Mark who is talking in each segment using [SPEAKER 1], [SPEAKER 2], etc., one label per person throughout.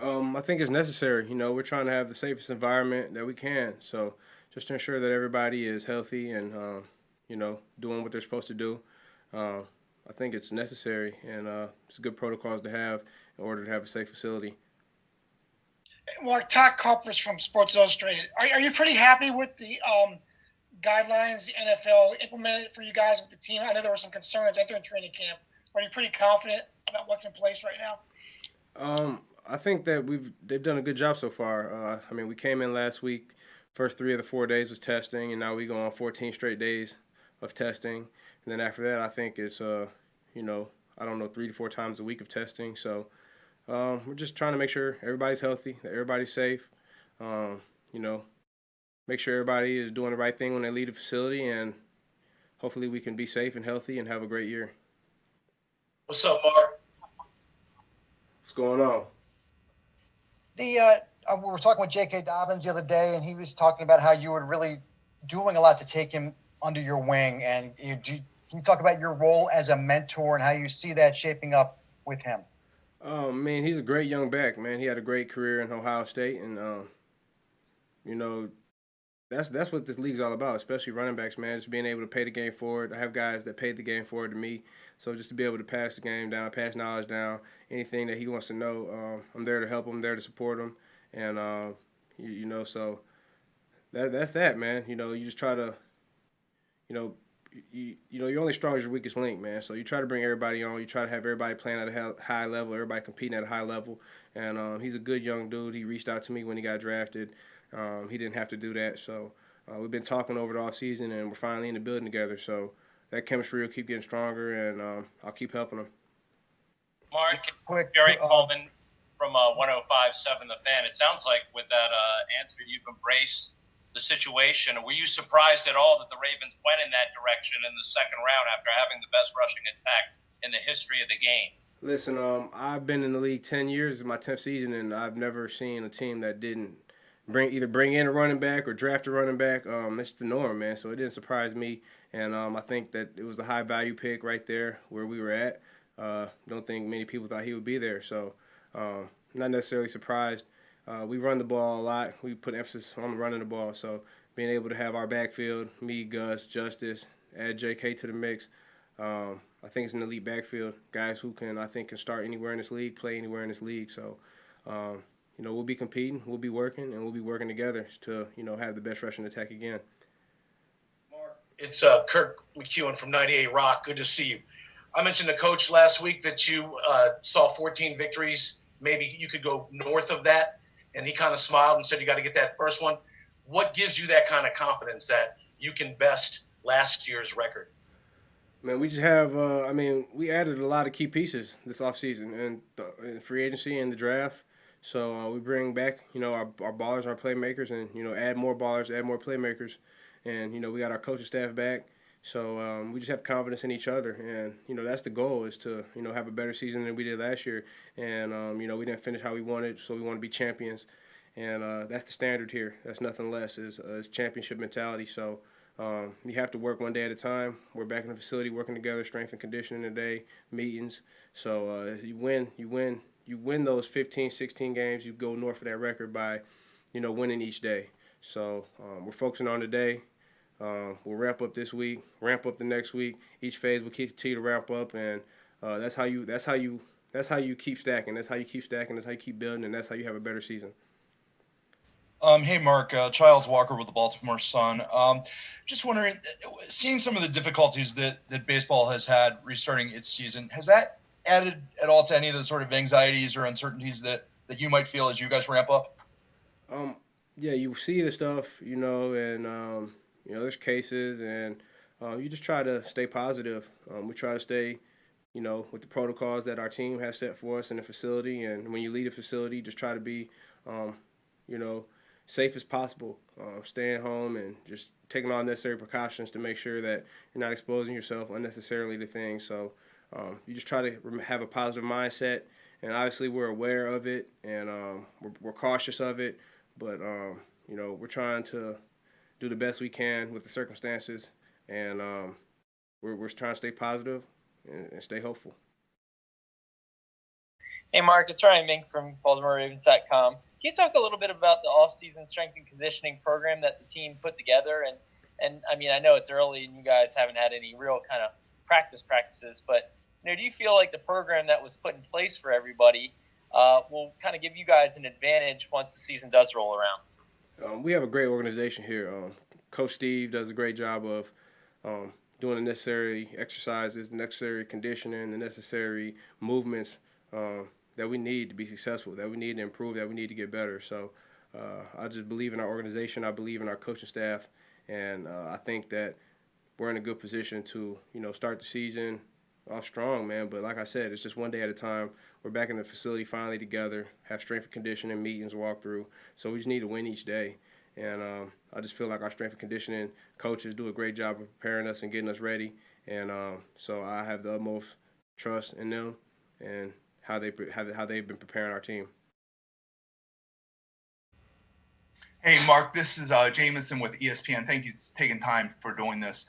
[SPEAKER 1] I think it's necessary. We're trying to have the safest environment that we can. So just to ensure that everybody is healthy and, doing what they're supposed to do. Uh, I think it's necessary and it's good protocols to have in order to have a safe facility.
[SPEAKER 2] Mark, Todd Coppers from Sports Illustrated. Are you pretty happy with the guidelines the NFL implemented for you guys with the team? I know there were some concerns entering training camp. Are you pretty confident about what's in place right now?
[SPEAKER 1] I think that they've done a good job so far. We came in last week. First 3 of the 4 days was testing, and now we go on 14 straight days of testing. And then after that, I think it's I don't know, 3 to 4 times a week of testing. So we're just trying to make sure everybody's healthy, that everybody's safe. Um, you know, make sure everybody is doing the right thing when they leave the facility, and hopefully we can be safe and healthy and have a great year.
[SPEAKER 3] What's up, Mark?
[SPEAKER 1] What's going on?
[SPEAKER 4] We were talking with J.K. Dobbins the other day, and he was talking about how you were really doing a lot to take him under your wing. And can you talk about your role as a mentor and how you see that shaping up with him?
[SPEAKER 1] Man, he's a great young back, man. He had a great career in Ohio State, and you know, that's what this league's all about, especially running backs, man. Just being able to pay the game forward. I have guys that paid the game forward to me, so just to be able to pass the game down, pass knowledge down, anything that he wants to know, I'm there to help him, there to support him, and so that's that, man. You just try to, you know, you're only strong as your weakest link, man. So you try to bring everybody on. You try to have everybody playing at a high level, everybody competing at a high level. And he's a good young dude. He reached out to me when he got drafted. He didn't have to do that. So we've been talking over the offseason, and we're finally in the building together. So that chemistry will keep getting stronger, and I'll keep helping him.
[SPEAKER 3] Mark,
[SPEAKER 4] Quick,
[SPEAKER 3] Gary Coleman from 105.7 The Fan. It sounds like with that answer, you've embraced the situation. Were you surprised at all that the Ravens went in that direction in the second round after having the best rushing attack in the history of the game?
[SPEAKER 1] Listen, I've been in the league 10 years, my 10th season, and I've never seen a team that didn't bring in a running back or draft a running back. That's the norm, man. So it didn't surprise me, and I think that it was a high value pick right there where we were at. Don't think many people thought he would be there, so not necessarily surprised. We run the ball a lot. We put emphasis on running the ball, so being able to have our backfield, me, Gus, Justice, add J.K. to the mix, I think it's an elite backfield. Guys who can start anywhere in this league, play anywhere in this league. So, we'll be competing, we'll be working, and we'll be working together to, have the best rushing attack again.
[SPEAKER 3] Mark, it's Kirk McEwen from 98 Rock. Good to see you. I mentioned to Coach last week that you saw 14 victories. Maybe you could go north of that. And he kind of smiled and said, you got to get that first one. What gives you that kind of confidence that you can best last year's record?
[SPEAKER 1] Man, we just have, we added a lot of key pieces this offseason and the free agency and the draft. So we bring back, our ballers, our playmakers, and, add more ballers, add more playmakers. And, we got our coaching staff back. So we just have confidence in each other. And, that's the goal is to, have a better season than we did last year. And, we didn't finish how we wanted, so we want to be champions. And that's the standard here. That's nothing less is championship mentality. So you have to work one day at a time. We're back in the facility working together, strength and conditioning today, meetings. So you win those 15, 16 games. You go north of that record by, winning each day. So we're focusing on today. We'll ramp up this week, ramp up the next week. Each phase will continue to ramp up, and that's how you keep stacking. That's how you keep stacking. That's how you keep building, and that's how you have a better season.
[SPEAKER 5] Hey, Mark, Childs Walker with the Baltimore Sun. Just wondering, seeing some of the difficulties that baseball has had restarting its season, has that added at all to any of the sort of anxieties or uncertainties that you might feel as you guys ramp up?
[SPEAKER 1] Yeah, you see the stuff, and there's cases, and you just try to stay positive. We try to stay, with the protocols that our team has set for us in the facility. And when you leave the facility, just try to be, safe as possible. Staying home and just taking all necessary precautions to make sure that you're not exposing yourself unnecessarily to things. So you just try to have a positive mindset. And obviously we're aware of it, and we're cautious of it. But, we're trying to do the best we can with the circumstances, and we're trying to stay positive and stay hopeful.
[SPEAKER 6] Hey, Mark, it's Ryan Mink from BaltimoreRavens.com. Can you talk a little bit about the off-season strength and conditioning program that the team put together? And I mean, I know it's early and you guys haven't had any real kind of practices, but do you feel like the program that was put in place for everybody will kind of give you guys an advantage once the season does roll around?
[SPEAKER 1] We have a great organization here. Coach Steve does a great job of doing the necessary exercises, the necessary conditioning, the necessary movements that we need to be successful, that we need to improve, that we need to get better. So I just believe in our organization. I believe in our coaching staff, and I think that we're in a good position to start the season off strong, man. But like I said, it's just one day at a time. We're back in the facility finally together, have strength and conditioning meetings, walk through. So we just need to win each day. And I just feel like our strength and conditioning coaches do a great job of preparing us and getting us ready. And so I have the utmost trust in them and how they've been preparing our team.
[SPEAKER 7] Hey, Mark, this is Jameson with ESPN. Thank you for taking time for doing this.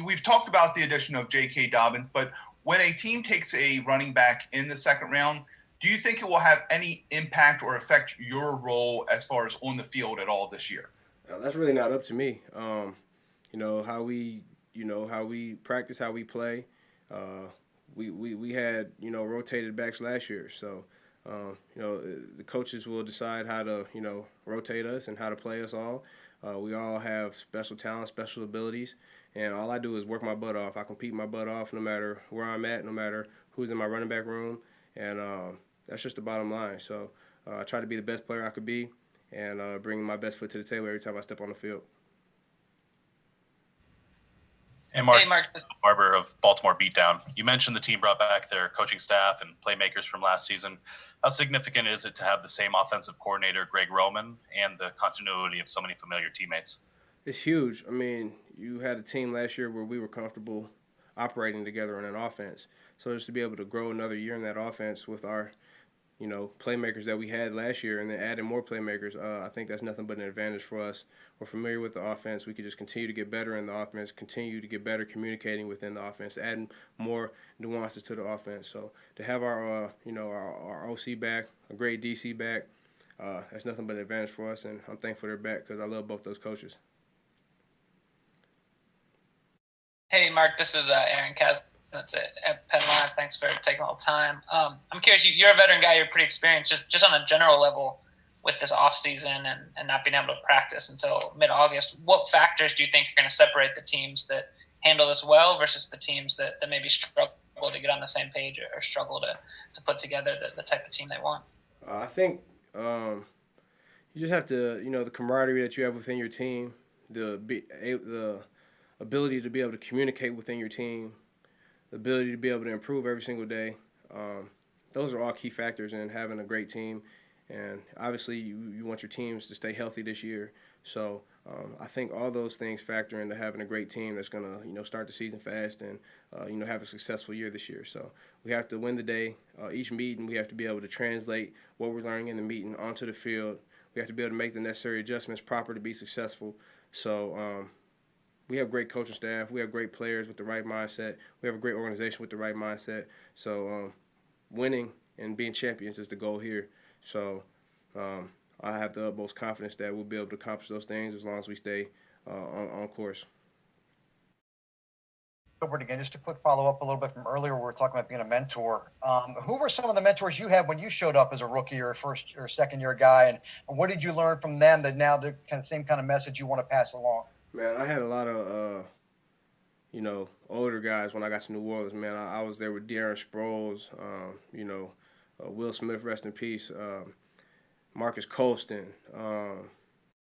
[SPEAKER 7] We've talked about the addition of J.K. Dobbins, but when a team takes a running back in the second round, do you think it will have any impact or affect your role as far as on the field at all this year?
[SPEAKER 1] That's really not up to me. How we practice, how we play. We had rotated backs last year, so the coaches will decide how to rotate us and how to play us all. We all have special talents, special abilities, and all I do is work my butt off. I compete my butt off no matter where I'm at, no matter who's in my running back room, and that's just the bottom line. So I try to be the best player I could be and bring my best foot to the table every time I step on the field.
[SPEAKER 8] Hey, Mark, Barber of Baltimore Beatdown. You mentioned the team brought back their coaching staff and playmakers from last season. How significant is it to have the same offensive coordinator, Greg Roman, and the continuity of so many familiar teammates?
[SPEAKER 1] It's huge. I mean, you had a team last year where we were comfortable operating together in an offense. So just to be able to grow another year in that offense with our playmakers that we had last year and then adding more playmakers, I think that's nothing but an advantage for us. We're familiar with the offense. We could just continue to get better in the offense, continue to get better communicating within the offense, adding more nuances to the offense. So to have our OC back, a great DC back, that's nothing but an advantage for us, and I'm thankful they're back because I love both those coaches.
[SPEAKER 9] Hey, Mark, this is Aaron Kaz. That's it at Penn Live. Thanks for taking all the time. I'm curious, you're a veteran guy, you're pretty experienced, just on a general level with this offseason and not being able to practice until mid-August. What factors do you think are going to separate the teams that handle this well versus the teams that maybe struggle to get on the same page or struggle to put together the type of team they want?
[SPEAKER 1] I think you just have to, the camaraderie that you have within your team, the ability to be able to communicate within your team, the ability to be able to improve every single day. Those are all key factors in having a great team. And obviously you want your teams to stay healthy this year. So I think all those things factor into having a great team that's going to, start the season fast and, have a successful year this year. So we have to win the day. Each meeting we have to be able to translate what we're learning in the meeting onto the field. We have to be able to make the necessary adjustments proper to be successful. So we have great coaching staff. We have great players with the right mindset. We have a great organization with the right mindset. So winning and being champions is the goal here. So I have the utmost confidence that we'll be able to accomplish those things as long as we stay on course.
[SPEAKER 4] Gilbert again, just a quick follow-up a little bit from earlier. We were talking about being a mentor. Who were some of the mentors you had when you showed up as a rookie or first or second-year guy, and what did you learn from them that now the same kind of message you want to pass along?
[SPEAKER 1] Man, I had a lot of, older guys when I got to New Orleans. Man, I was there with Darren Sproles, Will Smith, rest in peace, Marcus Colston.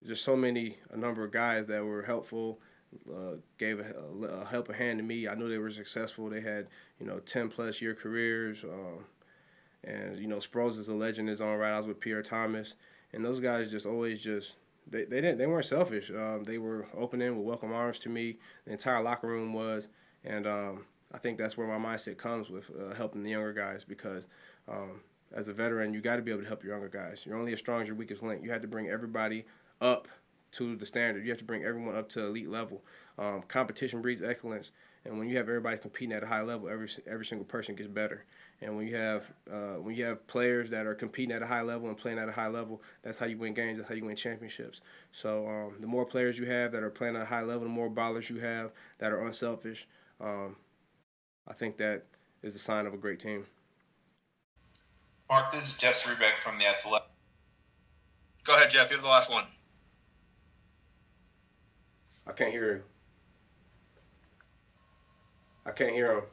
[SPEAKER 1] Just a number of guys that were helpful, gave a helping hand to me. I knew they were successful. They had, 10-plus year careers. And Sproles is a legend in his own right. I was with Pierre Thomas. And those guys just always they weren't selfish. They were opening with welcome arms to me. The entire locker room was, and I think that's where my mindset comes with helping the younger guys because as a veteran, you got to be able to help your younger guys. You're only as strong as your weakest link. You have to bring everybody up to the standard. You have to bring everyone up to elite level. Competition breeds excellence, and when you have everybody competing at a high level, every single person gets better. And when you have players that are competing at a high level and playing at a high level, that's how you win games. That's how you win championships. So the more players you have that are playing at a high level, the more ballers you have that are unselfish. I think that is a sign of a great team.
[SPEAKER 10] Mark, this is Jeff Srebeck from The Athletic.
[SPEAKER 11] Go ahead, Jeff. You're the last one.
[SPEAKER 1] I can't hear him. I can't hear him.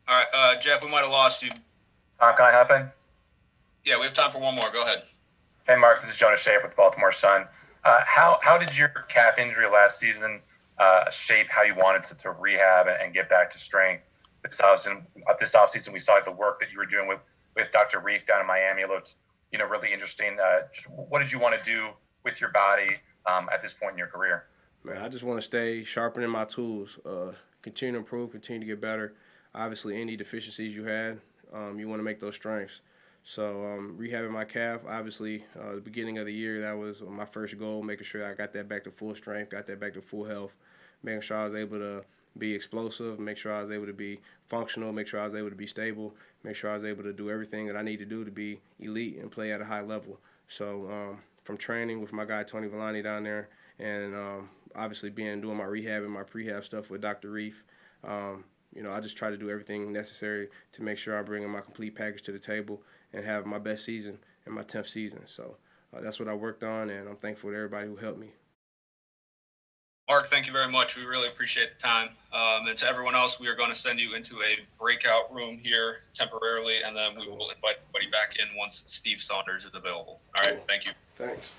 [SPEAKER 11] All right, Jeff, we might have lost you.
[SPEAKER 12] Can I hop in?
[SPEAKER 11] Yeah, we have time for one more. Go ahead.
[SPEAKER 12] Hey, Mark, this is Jonas Schaefer with the Baltimore Sun. How did your calf injury last season shape how you wanted to rehab and get back to strength? This offseason, we saw the work that you were doing with Dr. Reef down in Miami. It looked, really interesting. What did you want to do with your body at this point in your career?
[SPEAKER 1] Man, I just want to stay sharpening my tools, continue to improve, continue to get better. Obviously, any deficiencies you had, you want to make those strengths. So rehabbing my calf, obviously, the beginning of the year, that was my first goal, making sure I got that back to full strength, got that back to full health, making sure I was able to be explosive, make sure I was able to be functional, make sure I was able to be stable, make sure I was able to do everything that I need to do to be elite and play at a high level. So from training with my guy Tony Villani down there and obviously doing my rehab and my prehab stuff with Dr. Reef, I just try to do everything necessary to make sure I'm bringing my complete package to the table and have my best season in my 10th season. So that's what I worked on, and I'm thankful to everybody who helped me.
[SPEAKER 11] Mark, thank you very much. We really appreciate the time. And to everyone else, we are going to send you into a breakout room here temporarily, and then we will invite everybody back in once Steve Saunders is available. All right, thank you.
[SPEAKER 1] Thanks.